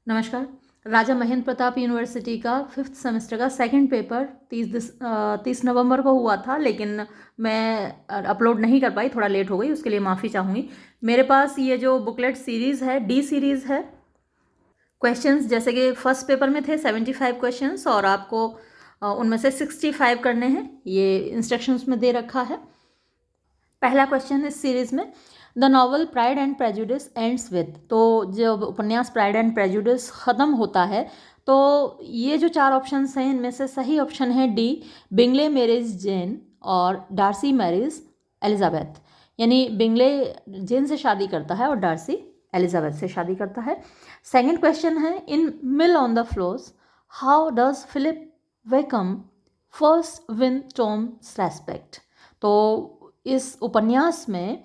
नमस्कार। राजा महेंद्र प्रताप यूनिवर्सिटी का 5th semester का सेकंड पेपर 30 नवंबर को हुआ था, लेकिन मैं अपलोड नहीं कर पाई, थोड़ा लेट हो गई, उसके लिए माफ़ी चाहूँगी। मेरे पास ये जो बुकलेट सीरीज़ है, डी सीरीज़ है। क्वेश्चंस जैसे कि फर्स्ट पेपर में थे 75 क्वेश्चंस और आपको उनमें से 65 करने हैं, ये इंस्ट्रक्शंस में दे रखा है। पहला क्वेश्चन इस सीरीज में, the novel Pride and prejudice ends with. तो जब उपन्यास प्राइड एंड प्रेजुडिस ख़त्म होता है तो ये जो चार ऑप्शंस हैं इनमें से सही ऑप्शन है डी, बिंगले मैरिज जेन और डार्सी मैरिज एलिजाबेथ। यानी बिंगले जेन से शादी करता है और डार्सी एलिजाबेथ से शादी करता है। सेकंड क्वेश्चन है, in mill on the Floss how does Philip Wakem first win Tom's respect. तो इस उपन्यास में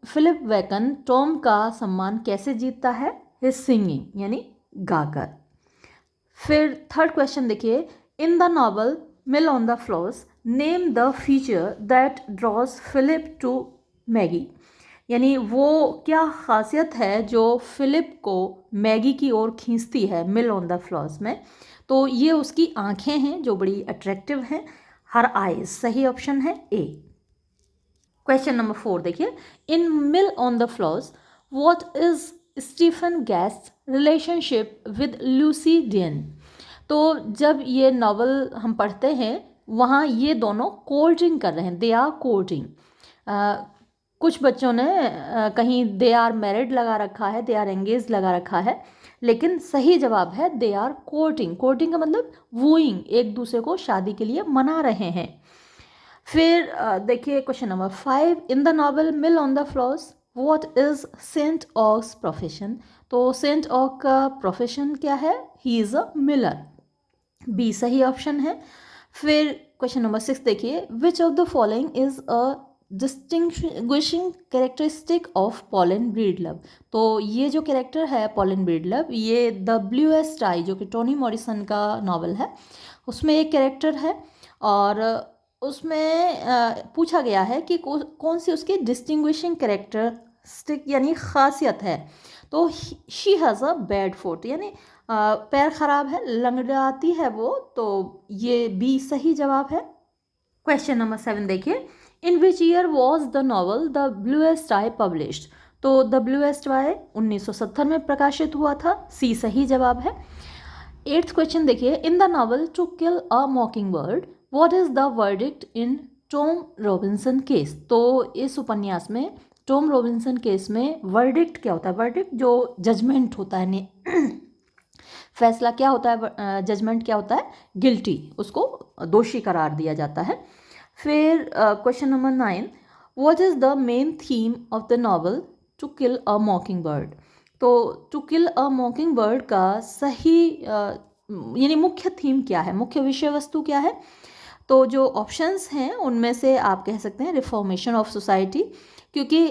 फिलिप वेकन टॉम का सम्मान कैसे जीतता है? हिज सिंगिंग, यानी गाकर। फिर थर्ड क्वेश्चन देखिए, in the novel mill on the Floss name the feature that draws Philip to Maggie. यानी वो क्या खासियत है जो फिलिप को मैगी की ओर खींचती है मिल ऑन द फ्लोर्स में। तो ये उसकी आंखें हैं जो बड़ी अट्रैक्टिव हैं, हर आईज। सही ऑप्शन है ए। क्वेश्चन नंबर 4 देखिए, in mill on the Floss what is Stephen Guest relationship with Lucy Deane. तो जब ये नॉवल हम पढ़ते हैं वहाँ ये दोनों कोर्टिंग कर रहे हैं, दे आर कोर्टिंग। कुछ बच्चों ने कहीं दे आर मैरिड लगा रखा है, दे आर एंगेज लगा रखा है, लेकिन सही जवाब है दे आर कोर्टिंग। कोर्टिंग का मतलब वूइंग, एक दूसरे को शादी के लिए मना रहे हैं। फिर देखिए question number 5, in the novel mill on the Floss what is saint Ogg's profession. तो सेंट ऑक का प्रोफेशन क्या है? He is a miller. B सही ऑप्शन है। फिर क्वेश्चन नंबर 6 देखिए, which of the following is a distinguishing characteristic of Pauline Breedlove. तो ये जो कैरेक्टर है पॉलिन ब्रीडलव, ये द ब्लूएस्ट आई जो कि टोनी मॉरिसन का नॉवल है उसमें एक कैरेक्टर है, और उसमें पूछा गया है कि कौन सी उसकी डिस्टिंग्विशिंग कैरेक्टरिस्टिक यानी खासियत है। तो she has a bad foot, यानी पैर खराब है, लंगड़ाती है वो। तो ये बी सही जवाब है। क्वेश्चन नंबर 7 देखिए, in which year was the novel the bluest eye published. तो द ब्लूएस्ट आई 1970 में प्रकाशित हुआ था। सी सही जवाब है। 8th क्वेश्चन देखिए, in the novel to kill a mockingbird what is the verdict in Tom Robinson case. तो इस उपन्यास में टॉम रॉबिन्सन केस में वर्डिक्ट क्या होता है? वर्डिक्ट जो जजमेंट होता है, फैसला क्या होता है, जजमेंट क्या होता है? गिल्टी, उसको दोषी करार दिया जाता है। फिर question number 9, what is the main theme of the novel to kill a mockingbird. तो to kill a mockingbird का सही यानी मुख्य थीम क्या है, मुख्य विषय वस्तु क्या है? तो जो ऑप्शंस हैं उनमें से आप कह सकते हैं रिफॉर्मेशन ऑफ सोसाइटी, क्योंकि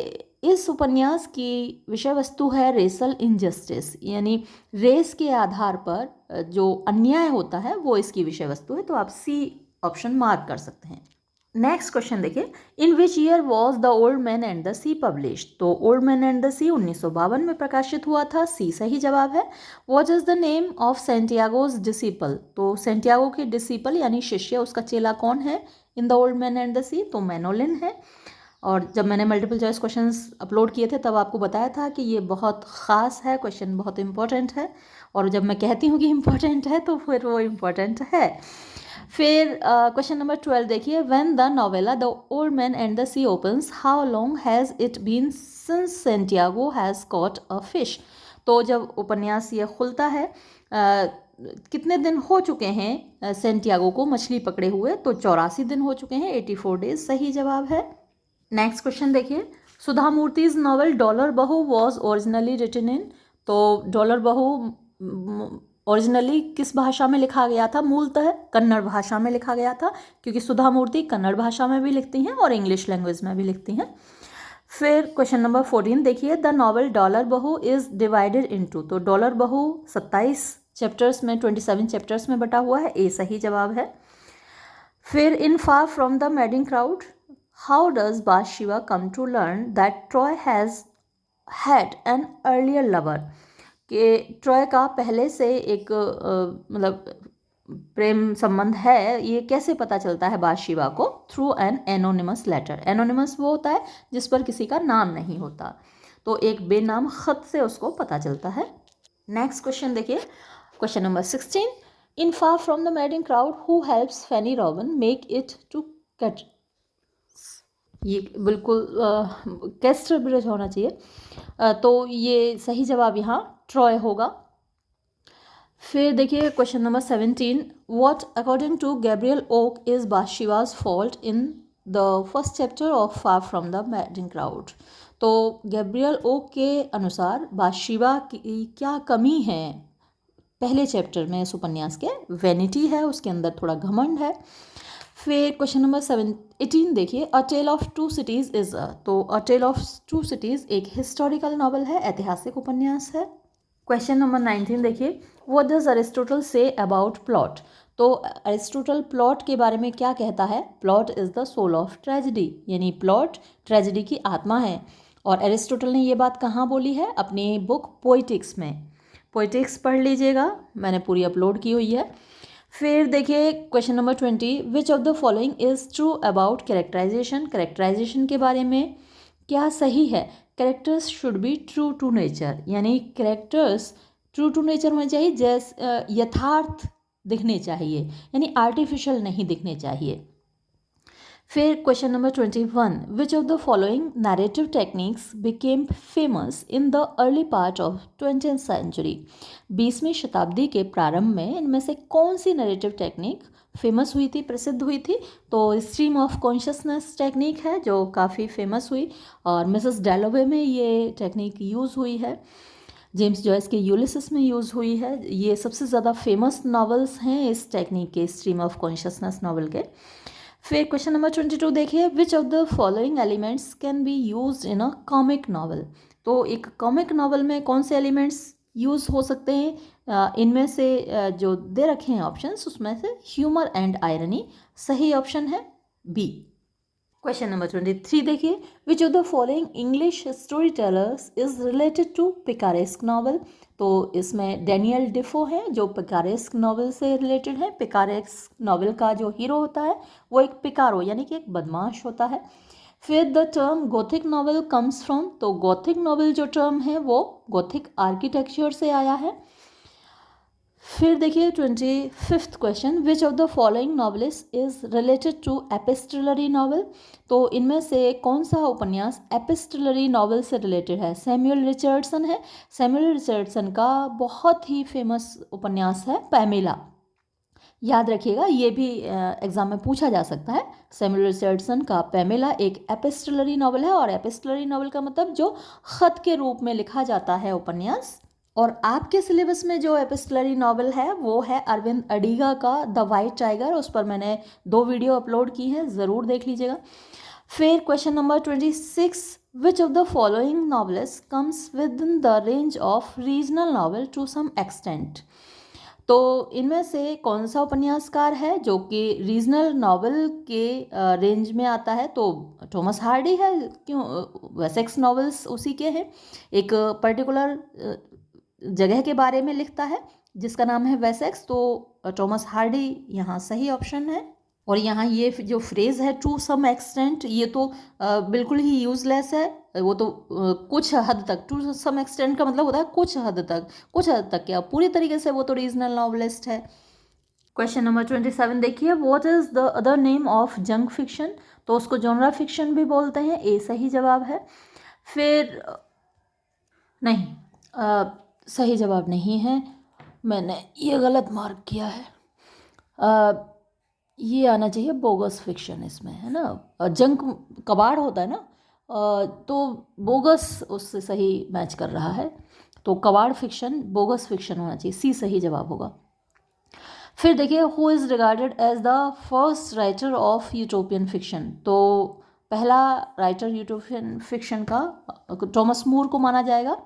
इस उपन्यास की विषय वस्तु है रेसल इनजस्टिस, यानी रेस के आधार पर जो अन्याय होता है वो इसकी विषय वस्तु है। तो आप सी ऑप्शन मार्क कर सकते हैं। नेक्स्ट क्वेश्चन देखिए, in which year was the old man and the sea published. तो old man and the sea 1952 में प्रकाशित हुआ था। सी सही जवाब है। What is the name of Santiago's disciple. तो सेंटियागो के डिसिपल यानी शिष्य, उसका चेला कौन है in the old man and the sea? तो मैनोलिन है। और जब मैंने मल्टीपल चॉइस क्वेश्चंस अपलोड किए थे तब आपको बताया था कि ये बहुत ख़ास है, क्वेश्चन बहुत इंपॉर्टेंट है, और जब मैं कहती हूँ कि इम्पॉर्टेंट है तो फिर वो इम्पॉर्टेंट है। फिर क्वेश्चन नंबर 12 देखिए, when the novella The old man and the Sea opens how long has it been since Santiago has caught a fish. तो जब उपन्यास ये खुलता है कितने दिन हो चुके हैं सेंटियागो को मछली पकड़े हुए? तो 84 दिन हो चुके हैं, 84 डेज सही जवाब है। नेक्स्ट क्वेश्चन देखिए, सुधा मूर्तिज नॉवल डॉलर बहू वॉज ओरिजिनली रिटन इन। तो डॉलर बहू ओरिजिनली किस भाषा में लिखा गया था? मूलतः कन्नड़ भाषा में लिखा गया था, क्योंकि सुधा मूर्ति कन्नड़ भाषा में भी लिखती हैं और इंग्लिश लैंग्वेज में भी लिखती हैं। फिर क्वेश्चन नंबर 14 देखिए, द नॉवल डॉलर बहू इज डिवाइडेड इनटू। तो डॉलर बहू 27 चैप्टर्स में, 27 चैप्टर्स में बटा हुआ है। ए सही जवाब है। फिर in far from the madding crowd how does Bathsheba come to learn that Troy has had an earlier lover। कि ट्रॉय का पहले से एक मतलब प्रेम संबंध है, ये कैसे पता चलता है बाथशेबा को? Through an anonymous letter. Anonymous वो होता है जिस पर किसी का नाम नहीं होता, तो एक बेनाम खत से उसको पता चलता है। नेक्स्ट क्वेश्चन देखिए, question number 16। In far from the madding crowd who helps Fanny Robin make it to cat. ये बिल्कुल कैस्टर ब्रिज होना चाहिए, तो ये सही जवाब यहाँ ट्रॉय होगा। फिर देखिए question number 17। What according to Gabriel Oak is Bathsheba's fault in the first chapter of far from the madding crowd. तो गैब्रियल ओक के अनुसार बाथशेबा की क्या कमी है पहले चैप्टर में इस उपन्यास के? वेनिटी है, उसके अंदर थोड़ा घमंड है। फिर क्वेश्चन नंबर 18 देखिए, a tale of two cities is तो a tale of two cities एक हिस्टोरिकल नॉवल है, ऐतिहासिक उपन्यास है। क्वेश्चन नंबर 19 देखिए, what does Aristotle say about plot. तो अरिस्टोटल प्लॉट के बारे में क्या कहता है? Plot is the soul of tragedy, यानी प्लॉट ट्रेजेडी की आत्मा है। और अरिस्टोटल ने ये बात कहाँ बोली है? अपनी बुक पोइटिक्स में। पोइटिक्स पढ़ लीजिएगा, मैंने पूरी अपलोड की हुई है। फिर देखिए question number 20। Which of the following is true about characterization. Characterization के बारे में क्या सही है? Characters should be true to nature, यानी कैरेक्टर्स ट्रू टू नेचर होने चाहिए, जैसे यथार्थ दिखने चाहिए, यानी आर्टिफिशियल नहीं दिखने चाहिए। फिर question number 21। Which of the following narrative techniques became famous in the early part of 20th century. 20वीं शताब्दी के प्रारंभ में इनमें से कौन सी नैरेटिव टेक्निक फेमस हुई थी, प्रसिद्ध हुई थी? तो स्ट्रीम ऑफ कॉन्शियसनेस टेक्निक है जो काफ़ी फेमस हुई, और मिसेस डैलोवे में ये टेक्निक यूज़ हुई है, जेम्स जॉयस के यूलिसिस में यूज़ हुई है। ये सबसे ज़्यादा फेमस नॉवेल्स हैं इस टेक्निक के, स्ट्रीम ऑफ कॉन्शियसनेस नॉवल के। फिर क्वेश्चन नंबर 22 देखिए, which of the following elements can be used in a comic novel. तो एक कॉमिक नॉवल में कौन से एलिमेंट्स यूज़ हो सकते हैं? इनमें से जो दे रखे हैं ऑप्शंस, उसमें से ह्यूमर एंड आयरनी सही ऑप्शन है बी। क्वेश्चन नंबर 23 देखिए, which of the following English storytellers is related to picaresque novel. तो इसमें डैनियल डिफो है जो पिकारेस्क नॉवल से रिलेटेड है। पिकारेस्क नॉवल का जो हीरो होता है वो एक पिकारो यानी कि एक बदमाश होता है। फिर the term Gothic novel comes from. तो गोथिक नॉवल जो टर्म है वो गोथिक आर्किटेक्चर से आया है। फिर देखिए 25th question, which of the following novelist is related to epistolary novel. तो इनमें से कौन सा उपन्यास एपिस्टलरी नॉवल से रिलेटेड है? सैमुअल रिचर्डसन है। सैमुअल रिचर्डसन का बहुत ही फेमस उपन्यास है पैमेला, याद रखिएगा, ये भी एग्जाम में पूछा जा सकता है। सैमुअल रिचर्डसन का पैमेला एक एपिस्टलरी नॉवल है, और एपिस्टलरी नॉवल का मतलब जो खत के रूप में लिखा जाता है उपन्यास। और आपके सिलेबस में जो एपिस्टलरी नॉवल है वो है अरविंद अडिगा का द वाइट टाइगर, उस पर मैंने 2 वीडियो अपलोड की हैं, ज़रूर देख लीजिएगा। फिर question number 26, which of the following novelist comes within the range of regional novel to some extent. तो इनमें से कौन सा उपन्यासकार है जो कि रीजनल नॉवल के रेंज में आता है? तो थॉमस हार्डी है, क्यों? वेसेक्स नॉवेल्स उसी के हैं। एक पर्टिकुलर जगह के बारे में लिखता है जिसका नाम है वेसेक्स, तो थॉमस हार्डी यहाँ सही ऑप्शन है। और यहाँ ये जो फ्रेज़ है टू सम एक्सटेंट, ये तो बिल्कुल ही यूज़लेस है। वो तो कुछ हद तक, टू सम एक्सटेंट का मतलब होता है कुछ हद तक। कुछ हद तक क्या, पूरी तरीके से वो तो रीजनल नॉवलिस्ट है। क्वेश्चन नंबर 27 देखिए, what is the other name of junk fiction. तो उसको जॉनरा फिक्शन भी बोलते हैं, ए सही जवाब है। फिर नहीं, सही जवाब नहीं है, मैंने ये गलत मार्क किया है। ये आना चाहिए बोगस फिक्शन इसमें, है ना। जंक कबाड़ होता है ना, तो बोगस उससे सही मैच कर रहा है, तो कबाड़ फिक्शन बोगस फिक्शन होना चाहिए, सी सही जवाब होगा। फिर देखिए, who is regarded as the first writer of utopian fiction. तो पहला राइटर यूटोपियन फिक्शन का थॉमस मूर को माना जाएगा।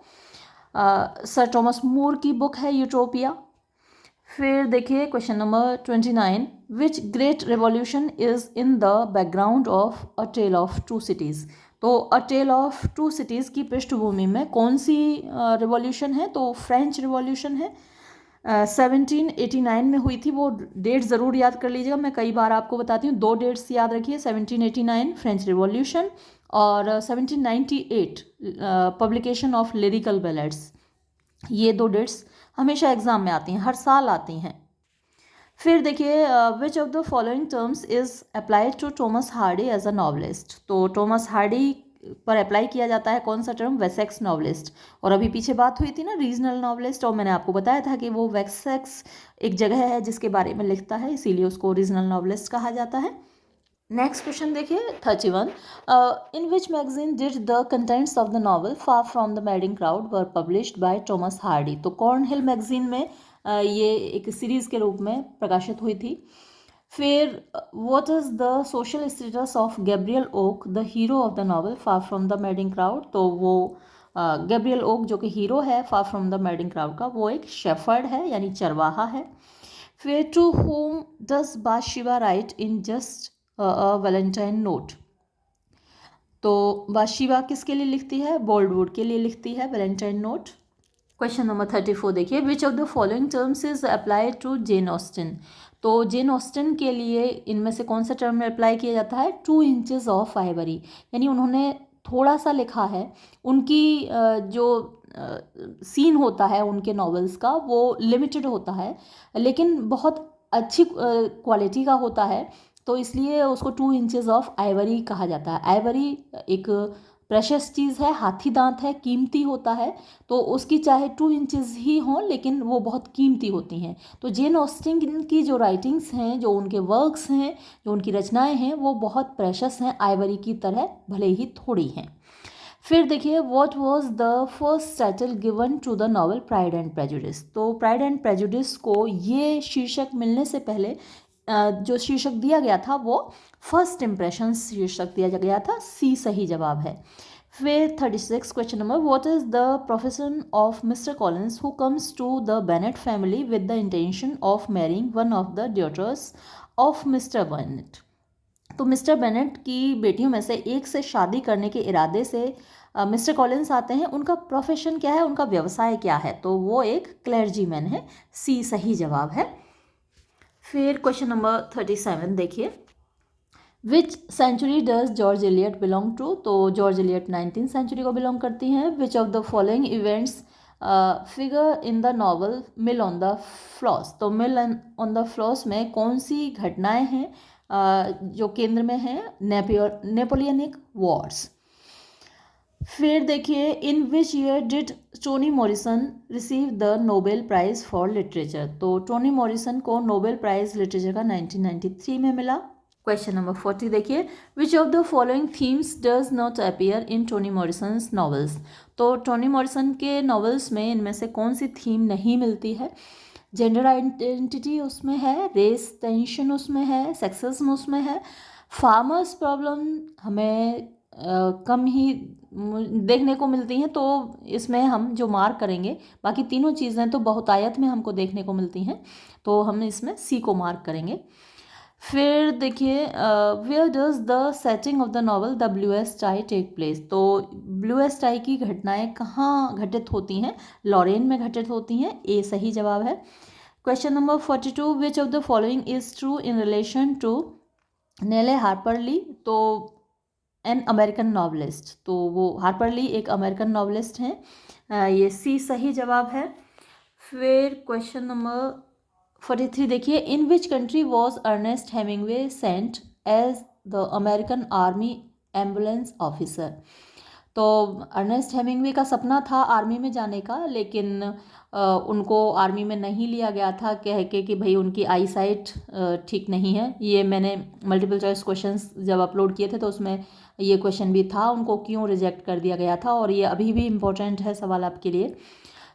सर थॉमस मूर की बुक है यूटोपिया। फिर देखिए question number 29, which great revolution is in the background of a tale of two cities. तो a tale of two cities की पृष्ठभूमि में कौन सी रिवॉल्यूशन है? तो फ्रेंच रिवॉल्यूशन है। 1789 में हुई थी। वो डेट ज़रूर याद कर लीजिएगा, मैं कई बार आपको बताती हूँ। दो डेट्स याद रखिए, 1789 फ्रेंच रिवॉल्यूशन और 1798 पब्लिकेशन ऑफ लिरिकल बैलेड्स। ये दो डेट्स हमेशा एग्जाम में आती हैं, हर साल आती हैं। फिर देखिए, which of the following terms is applied to Thomas Hardy as a novelist. तो टॉमस हार्डी पर अप्लाई किया जाता है कौन सा टर्म? Wessex novelist. और अभी पीछे बात हुई थी ना रीजनल नॉवलिस्ट, और मैंने आपको बताया था कि वो वेसेक्स एक जगह है जिसके बारे में लिखता है, इसीलिए उसको रीजनल नॉवलिस्ट कहा जाता है। नेक्स्ट क्वेश्चन देखिए 31। In which magazine did the contents of the novel far from the madding crowd were published by Thomas Hardy. तो कॉर्नहिल मैगजीन में ये एक सीरीज के रूप में प्रकाशित हुई थी। फिर what is the social status of Gabriel Oak the hero of the novel far from the madding crowd. तो वो गैब्रियल ओक जो कि हीरो है far from the madding crowd का, वो एक शेफर्ड है यानी चरवाहा है। फिर to whom does Bathsheba write in jest valentine note. तो बाथशेबा किसके लिए लिखती है? बोल्डवुड के लिए लिखती है वैलेंटाइन नोट। क्वेश्चन नंबर 34 देखिए, which of the following terms is applied to Jane Austen. तो जेन ऑस्टिन के लिए इनमें से कौन सा टर्म अप्लाई किया जाता है? 2 इंचेस ऑफ आइवरी, यानी उन्होंने थोड़ा सा लिखा है। उनकी जो सीन होता है उनके नॉवेल्स का वो लिमिटेड होता है, लेकिन बहुत अच्छी क्वालिटी का होता है, तो इसलिए उसको 2 इंचेस ऑफ आइवरी कहा जाता है। आइवरी एक प्रेशस चीज़ है, हाथी दांत है, कीमती होता है, तो उसकी चाहे 2 इंचेस ही हों लेकिन वो बहुत कीमती होती हैं। तो जेन ऑस्टिन की जो राइटिंग्स हैं, जो उनके वर्क्स हैं, जो उनकी रचनाएं हैं, वो बहुत प्रेशस हैं, आइवरी की तरह, भले ही थोड़ी हैं। फिर देखिए, what was the first title given to the novel Pride and Prejudice. तो प्राइड एंड प्रेजुडिस को ये शीर्षक मिलने से पहले जो शीर्षक दिया गया था वो फर्स्ट इम्प्रेशन शीर्षक दिया गया था। सी सही जवाब है। फिर 36 question number, what is the profession of Mister Collins who comes to the Bennet family with the intention of marrying one of the daughters of Mister Bennet. तो मिस्टर बेनेट की बेटियों में से एक से शादी करने के इरादे से मिस्टर कॉलिंस आते हैं। उनका प्रोफेशन क्या है, उनका व्यवसाय क्या है? तो वो एक क्लर्जीमैन है। सी सही जवाब है। फिर क्वेश्चन नंबर 37 देखिए, which century does George Eliot belong to. तो जॉर्ज एलियट 19th सेंचुरी को बिलोंग करती हैं। Which of the following events figure in the novel mill on the Floss. तो मिल ऑन द फ्लॉस में कौन सी घटनाएं हैं जो केंद्र में हैं? Napoleonic wars. फिर देखिए, in which year did Toni Morrison receive the Nobel prize for literature. तो टोनी मॉरिसन को नोबेल प्राइज लिटरेचर का 1993 में मिला। क्वेश्चन नंबर 40 देखिए, which of the following themes does not appear in Toni Morrison's novels. तो Toni Morrison के novels में इनमें से कौन सी थीम नहीं मिलती है? जेंडर आइडेंटिटी उसमें है, रेस टेंशन उसमें है, सेक्सिज्म उसमें है, फार्मर्स प्रॉब्लम हमें कम ही देखने को मिलती हैं, तो इसमें हम जो मार्क करेंगे, बाकी तीनों चीज़ें तो बहुतायत में हमको देखने को मिलती हैं, तो हम इसमें सी को मार्क करेंगे। फिर देखिए, where does the setting of the novel the bluest eye take place. तो ब्लूएस्ट टाई की घटनाएं कहाँ घटित होती हैं? लॉरेन में घटित होती हैं। ए सही जवाब है। Question number 42, which of the following is true in relation to Nelle Harper Lee. तो एन अमेरिकन नॉवलिस्ट, तो वो हार्पर ली एक अमेरिकन नॉवलिस्ट हैं। ये सी सही जवाब है। फिर क्वेश्चन नंबर 43 देखिए, in which country was Ernest Hemingway sent as the American army ambulance officer. तो अर्नेस्ट हेमिंगवे का सपना था आर्मी में जाने का, लेकिन उनको आर्मी में नहीं लिया गया था, कह के कि भाई उनकी आई साइट ठीक नहीं है। ये मैंने मल्टीपल चॉइस क्वेश्चंस जब अपलोड किए थे तो उसमें ये क्वेश्चन भी था, उनको क्यों रिजेक्ट कर दिया गया था, और ये अभी भी इम्पोर्टेंट है सवाल आपके लिए।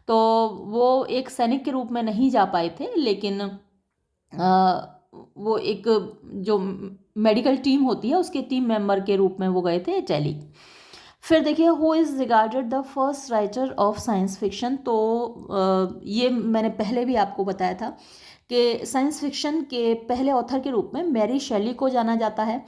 तो वो एक सैनिक के रूप में नहीं जा पाए थे, लेकिन वो एक जो मेडिकल टीम होती है उसके टीम मेंबर के रूप में वो गए थे इटली। फिर देखिए, who is regarded the first writer of science fiction. तो ये मैंने पहले भी आपको बताया था कि साइंस फिक्शन के पहले ऑथर के रूप में मैरी शेली को जाना जाता है।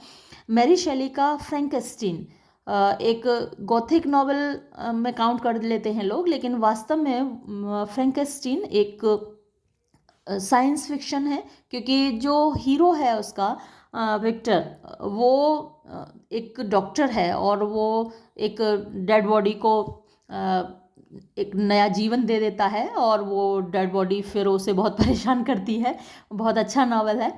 मैरी शेली का फ्रैंकेस्टीन एक गॉथिक नॉवल में काउंट कर लेते हैं लोग, लेकिन वास्तव में फ्रैंकेनस्टीन एक साइंस फिक्शन है, क्योंकि जो हीरो है उसका विक्टर, वो एक डॉक्टर है और वो एक डेड बॉडी को एक नया जीवन दे देता है, और वो डेड बॉडी फिर उसे बहुत परेशान करती है। बहुत अच्छा नावल है।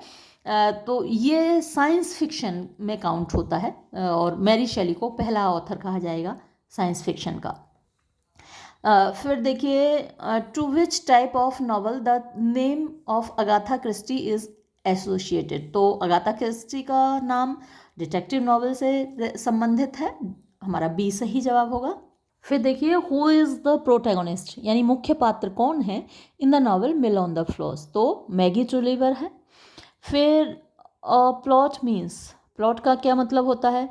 तो ये साइंस फिक्शन में काउंट होता है, और मैरी शेली को पहला ऑथर कहा जाएगा साइंस फिक्शन का। फिर देखिए, to which type of novel the name of Agatha Christie is associated. तो अगाथा क्रिस्टी का नाम डिटेक्टिव नॉवल से संबंधित है, हमारा बी सही जवाब होगा। फिर देखिए, हु इज़ द प्रोटैगोनिस्ट, यानी मुख्य पात्र कौन है in the novel mill on the floors. तो मैगी टूलीवर है। फिर प्लॉट मीन्स, प्लॉट का क्या मतलब होता है?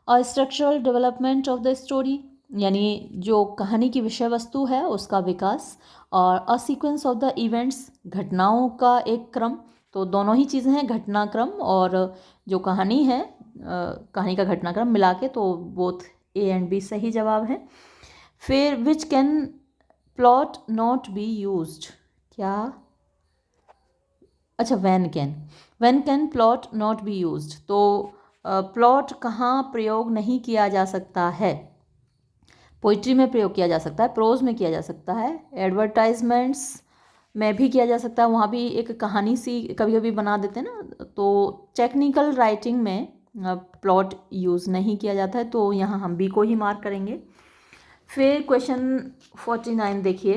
A structural development of the story, यानी जो कहानी की विषय वस्तु है उसका विकास, और a sequence of the events, घटनाओं का एक क्रम। तो दोनों ही चीज़ें हैं, घटनाक्रम और जो कहानी है, कहानी का घटनाक्रम मिला के, तो बोथ ए एंड बी सही जवाब है। फिर which can plot not be used, क्या? अच्छा, when can plot not be used. तो प्लॉट कहाँ प्रयोग नहीं किया जा सकता है? पोइट्री में प्रयोग किया जा सकता है, प्रोज में किया जा सकता है, एडवर्टाइजमेंट्स में भी किया जा सकता है, वहाँ भी एक कहानी सी कभी कभी बना देते हैं ना। तो टेक्निकल राइटिंग में प्लॉट यूज़ नहीं किया जाता है, तो यहाँ हम बी को ही मार्क करेंगे। फिर क्वेश्चन 49 देखिए,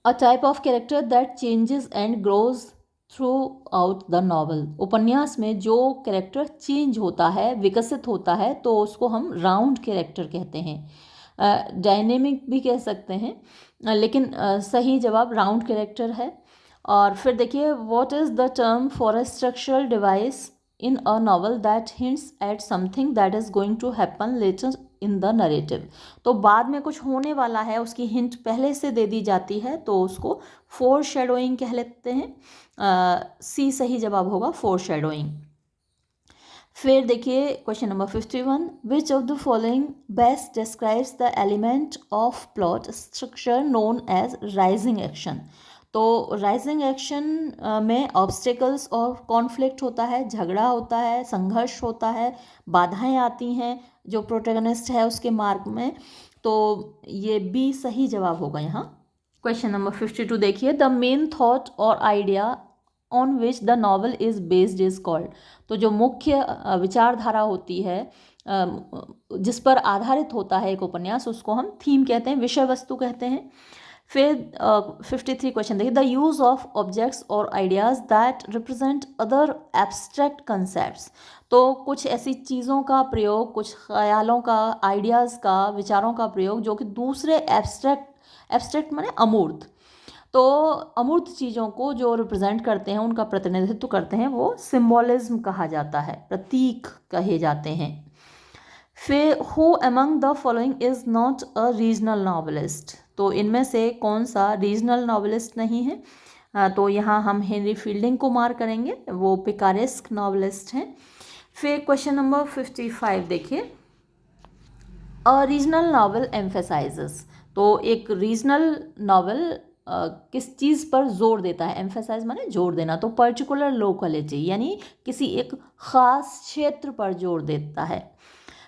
a type of character that changes and grows through out the novel. उपन्यास में जो कैरेक्टर चेंज होता है, विकसित होता है, तो उसको हम राउंड कैरेक्टर कहते हैं। डायनेमिक भी कह सकते हैं, लेकिन सही जवाब राउंड कैरेक्टर है। और फिर देखिए, what is the term for a structural device in a novel that hints at something that is going to happen later in the narrative. तो बाद में कुछ होने वाला है, उसकी हिंट पहले से दे दी जाती है, तो उसको फोर शेडोइंग कह लेते हैं। सी सही जवाब होगा, फोर शेडोइंग। फिर देखिए question number 51, which of the following best describes the element of plot structure known as rising action. तो राइजिंग एक्शन में ऑब्स्टिकल्स और कॉन्फ्लिक्ट होता है, झगड़ा होता है, संघर्ष होता है, बाधाएं आती हैं जो प्रोटैगनिस्ट है उसके मार्ग में। तो ये बी सही जवाब होगा यहाँ। क्वेश्चन नंबर 52 देखिए, द मेन थॉट और idea on which the novel is based is called. तो जो मुख्य विचारधारा होती है, जिस पर आधारित होता है एक उपन्यास, उसको हम थीम कहते हैं, विषय वस्तु कहते हैं। फिर 53 क्वेश्चन देखिए, द यूज़ ऑफ ऑब्जेक्ट्स और ideas that represent other abstract concepts. तो कुछ ऐसी चीज़ों का प्रयोग, कुछ ख्यालों का, आइडियाज़ का, विचारों का प्रयोग जो कि दूसरे एब्स्ट्रैक्ट माने अमूर्त, तो अमूर्त चीज़ों को जो रिप्रेजेंट करते हैं, उनका प्रतिनिधित्व करते हैं, वो सिम्बोलिज्म कहा जाता है, प्रतीक कहे जाते हैं। फिर who among the following is not a regional novelist. तो इनमें से कौन सा रीजनल नॉवलिस्ट नहीं है? तो यहाँ हम हेनरी फील्डिंग को मार्क करेंगे, वो पिकारेस्क नॉवलिस्ट हैं। फिर क्वेश्चन नंबर 55 देखिए, अ रीजनल नॉवल एम्फेसाइजेस। तो एक रीजनल नॉवल किस चीज़ पर जोर देता है? एम्फेसाइज माने जोर देना, तो पर्टिकुलर लोकेलिटी, यानी किसी एक ख़ास क्षेत्र पर जोर देता है।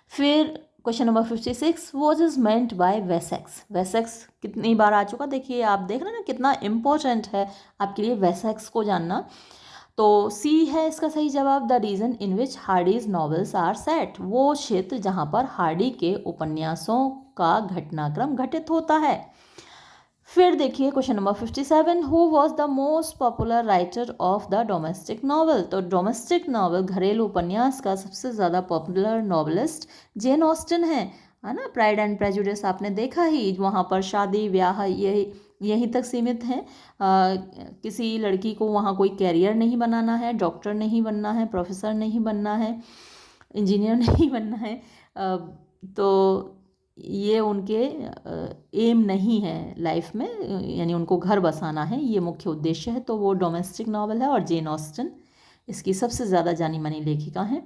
फिर question number 56, what is meant by Wessex. Wessex कितनी बार आ चुका, देखिए आप देख रहे हैं ना कितना इम्पोर्टेंट है आपके लिए वेसेक्स को जानना। तो सी है इसका सही जवाब, the region in which Hardy's novels are set. वो क्षेत्र जहाँ पर हार्डी के उपन्यासों का घटनाक्रम घटित होता है। फिर देखिए question number 57, who was the most popular writer of the domestic novel. तो डोमेस्टिक नॉवल, घरेलू उपन्यास का सबसे ज़्यादा पॉपुलर नॉवलिस्ट जेन ऑस्टन है ना। प्राइड एंड प्रेजुडिस आपने देखा ही, वहाँ पर शादी ब्याह यहीं तक सीमित हैं। किसी लड़की को वहाँ कोई कैरियर नहीं बनाना है, डॉक्टर नहीं बनना है, प्रोफेसर नहीं बनना है, इंजीनियर नहीं बनना है। तो ये उनके एम नहीं है लाइफ में, यानी उनको घर बसाना है, ये मुख्य उद्देश्य है। तो वो डोमेस्टिक नॉवल है, और जेन ऑस्टन इसकी सबसे ज़्यादा जानी मानी लेखिका हैं।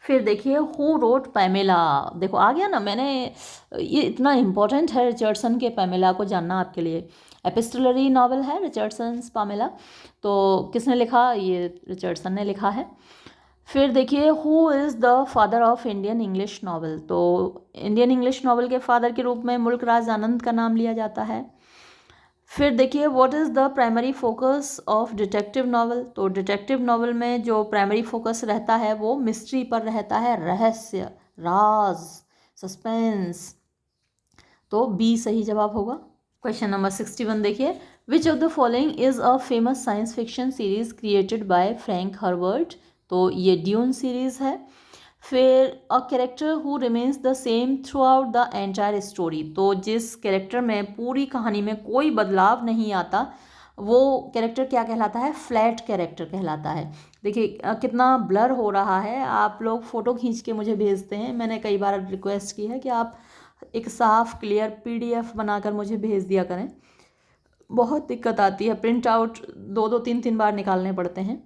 फिर देखिए हु रोट पैमेला, देखो आ गया ना, मैंने ये इतना इम्पोर्टेंट है रिचर्डसन के पैमेला को जानना आपके लिए। एपिस्टलरी नॉवल है रिचर्डसन्स पैमेला, तो किसने लिखा, ये रिचर्डसन ने लिखा है। फिर देखिए who is the father of Indian English novel, तो इंडियन इंग्लिश नॉवल के फादर के रूप में मुल्क राज आनंद का नाम लिया जाता है। फिर देखिए what is the primary focus of detective novel, तो डिटेक्टिव नॉवल में जो प्राइमरी फोकस रहता है वो मिस्ट्री पर रहता है, रहस्य, राज, सस्पेंस, तो बी सही जवाब होगा। क्वेश्चन नंबर 61 देखिए, which of the following is a famous science fiction series created by Frank Herbert, तो ये ड्यून सीरीज है। फिर a character who remains the same through out the entire story, तो जिस कैरेक्टर में पूरी कहानी में कोई बदलाव नहीं आता वो कैरेक्टर क्या कहलाता है, फ्लैट कैरेक्टर कहलाता है। देखिए कितना ब्लर हो रहा है, आप लोग फ़ोटो खींच के मुझे भेजते हैं, मैंने कई बार रिक्वेस्ट की है कि आप एक साफ़ क्लियर पीडीएफ बनाकर मुझे भेज दिया करें, बहुत दिक्कत आती है, प्रिंट आउट दो दो तीन तीन बार निकालने पड़ते हैं।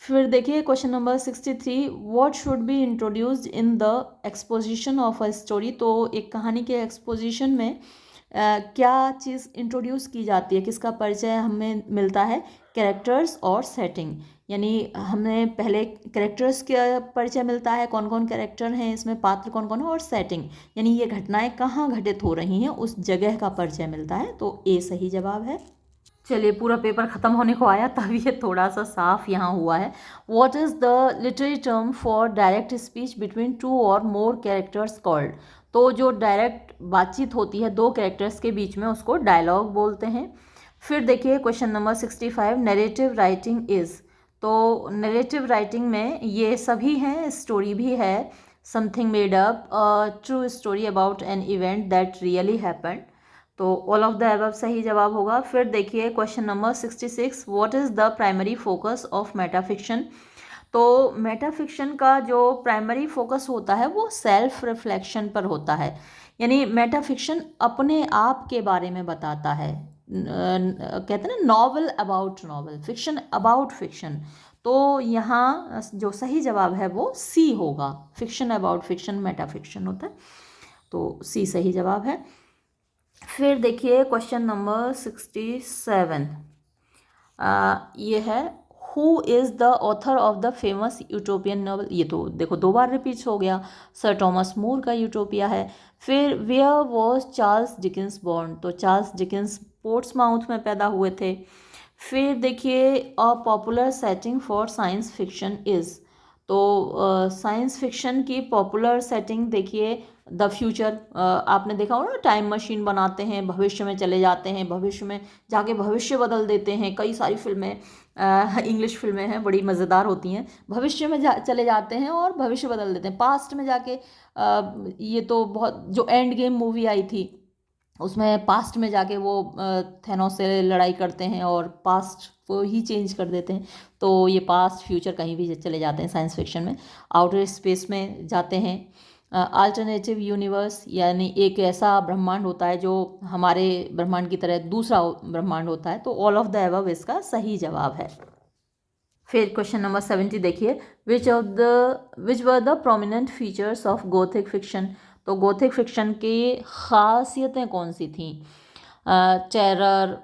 फिर देखिए question number 63, what should be introduced in the exposition of a story, तो एक कहानी के एक्सपोजिशन में क्या चीज़ इंट्रोड्यूस की जाती है, किसका परिचय हमें मिलता है, कैरेक्टर्स और सेटिंग, यानी हमें पहले कैरेक्टर्स का परिचय मिलता है, कौन कौन कैरेक्टर हैं इसमें, पात्र कौन कौन है, और सेटिंग यानी ये घटनाएं कहाँ घटित हो रही हैं उस जगह का परिचय मिलता है, तो ए सही जवाब है। चलिए पूरा पेपर ख़त्म होने को आया तब ये थोड़ा सा साफ यहाँ हुआ है। What is the literary term for direct speech between two और मोर कैरेक्टर्स कॉल्ड, तो जो डायरेक्ट बातचीत होती है दो कैरेक्टर्स के बीच में उसको डायलॉग बोलते हैं। फिर देखिए question number 65, narrative writing is, तो नरेटिव राइटिंग में ये सभी हैं, स्टोरी भी है, something made up, true story about an event that really happened, तो ऑल ऑफ द अबव सही जवाब होगा। फिर देखिए question number 66, what is the primary focus of metafiction, तो मेटाफिक्शन का जो प्राइमरी फोकस होता है वो सेल्फ रिफ्लेक्शन पर होता है, यानी मेटाफिक्शन अपने आप के बारे में बताता है, कहते हैं ना novel about novel, fiction about fiction, तो यहाँ जो सही जवाब है वो सी होगा, फिक्शन अबाउट फिक्शन मेटाफिक्शन होता है, तो सी सही जवाब है। फिर देखिए क्वेश्चन नंबर 67, ये है who is the author of the famous utopian novel, ये तो देखो दो बार रिपीट हो गया, सर टॉमस मूर का यूटोपिया है। फिर where was Charles Dickens born, तो चार्ल्स डिकेंस पोर्ट्समाउथ में पैदा हुए थे। फिर देखिए a popular setting for science fiction is, तो साइंस फिक्शन की पॉपुलर सेटिंग देखिए द फ्यूचर, आपने देखा हो ना टाइम मशीन बनाते हैं, भविष्य में चले जाते हैं, भविष्य में जाके भविष्य बदल देते हैं, कई सारी फिल्में इंग्लिश फिल्में हैं बड़ी मज़ेदार होती हैं, भविष्य में चले जाते हैं और भविष्य बदल देते हैं, पास्ट में जाके ये तो बहुत, जो एंड गेम मूवी आई थी उसमें पास्ट में जाके वो थेनोस से लड़ाई करते हैं और पास्ट को ही चेंज कर देते हैं, तो ये पास्ट फ्यूचर कहीं भी चले जाते हैं साइंस फिक्शन में। आउटर स्पेस में जाते हैं, अल्टरनेटिव यूनिवर्स यानी एक ऐसा ब्रह्मांड होता है जो हमारे ब्रह्मांड की तरह दूसरा ब्रह्मांड होता है, तो ऑल ऑफ द अबव इसका सही जवाब है। फिर क्वेश्चन नंबर 70 देखिए, which were the prominent features of Gothic fiction, तो गोथिक फिक्शन की खासियतें कौन सी थीं, terror,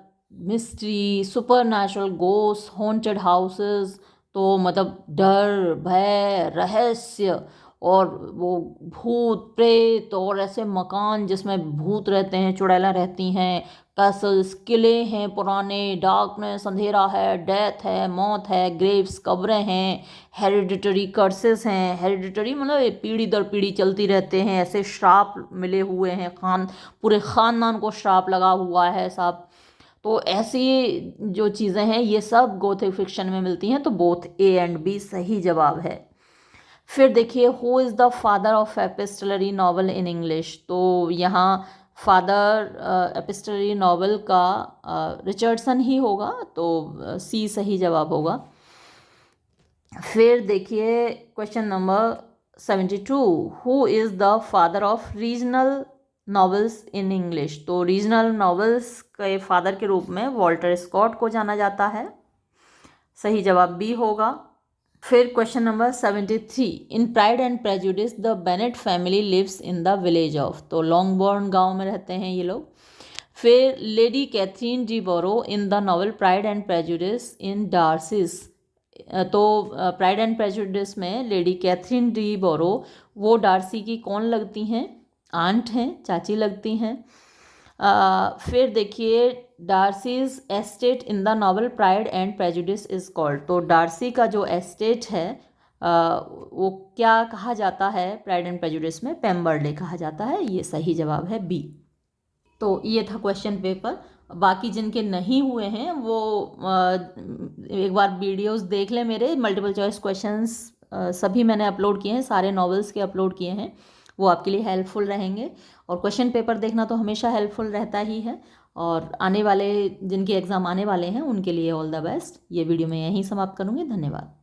mystery, supernatural, ghost, haunted houses, तो मतलब डर, भय, रहस्य, और वो भूत प्रेत और ऐसे मकान जिसमें भूत रहते हैं, चुड़ैलें रहती हैं, कैसल्स, किले हैं पुराने, डार्कनेस, अंधेरा है, डेथ है, मौत है, ग्रेव्स, कब्रें हैं, हेरिडिटरी कर्सेस हैं, हेरिडिटरी मतलब पीढ़ी दर पीढ़ी चलती रहते हैं, ऐसे श्राप मिले हुए हैं, पूरे ख़ानदान को श्राप लगा हुआ है साहब, तो ऐसी जो चीज़ें हैं ये सब गोथिक फिक्शन में मिलती हैं, तो बोथ ए एंड बी सही जवाब है। फिर देखिए who is the father of epistolary novel in English, तो यहाँ फादर एपिस्टलरी नॉवल का रिचर्डसन ही होगा, तो सी सही जवाब होगा। फिर देखिए question number 72, who is the father of regional novels in English, तो रीजनल नॉवेल्स के फादर के रूप में वॉल्टर स्कॉट को जाना जाता है, सही जवाब बी होगा। फिर question number 73, in Pride and Prejudice the Bennet family lives in the village of, तो लॉन्गबोर्न गांव में रहते हैं ये लोग। फिर Lady Catherine de Bourgh in the novel Pride and Prejudice in Darcy's, तो प्राइड एंड प्रेजुडिस में लेडी कैथरीन डी बोरो वो डार्सी की कौन लगती हैं, आंट हैं, चाची लगती हैं। फिर देखिए Darcy's estate in the novel Pride and prejudice is called, तो डार्सी का जो एस्टेट है वो क्या कहा जाता है प्राइड एंड प्रेजुडिस में, पेम्बरले कहा जाता है। ये सही जवाब है बी। तो ये था क्वेश्चन पेपर। बाकी जिनके नहीं हुए हैं वो एक बार वीडियोस देख लें मेरे, मल्टीपल चॉइस क्वेश्चंस सभी मैंने अपलोड किए हैं, सारे नॉवेल्स के अपलोड किए हैं, वो आपके लिए हेल्पफुल रहेंगे। और क्वेश्चन पेपर देखना तो हमेशा हेल्पफुल रहता ही है। और आने वाले जिनके एग्ज़ाम आने वाले हैं उनके लिए ऑल द बेस्ट। ये वीडियो मैं यहीं समाप्त करूँगी। धन्यवाद।